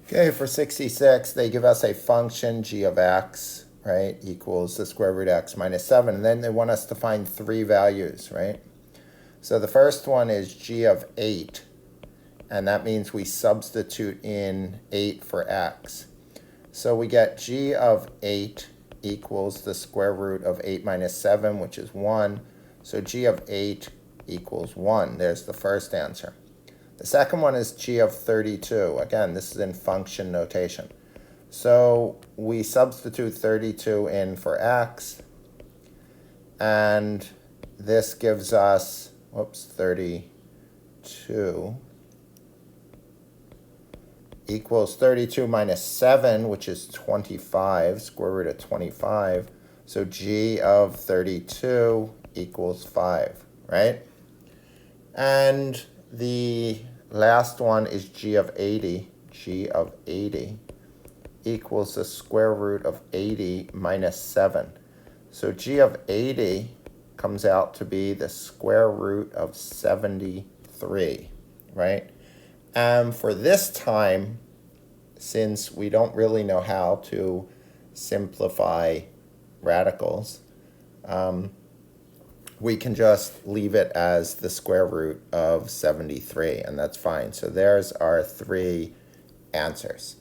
Okay, for 66, they give us a function g of x, right, equals the square root x minus 7. And then they want us to find three values, right? So the first one is g of 8, and that means we substitute in 8 for x. So we get g of 8 equals the square root of 8 minus 7, which is 1. So g of 8 equals 1. There's the first answer. The second one is g of 32. Again, this is in function notation. So we substitute 32 in for x, and this gives us, 32 equals 32 minus 7, which is 25, square root of 25. So g of 32 equals 5, right? And the last one is g of 80. G of 80 equals the square root of 80 minus 7. So g of 80 comes out to be the square root of 73, right? For this time, since we don't really know how to simplify radicals, we can just leave it as the square root of 73, and that's fine. So there's our three answers.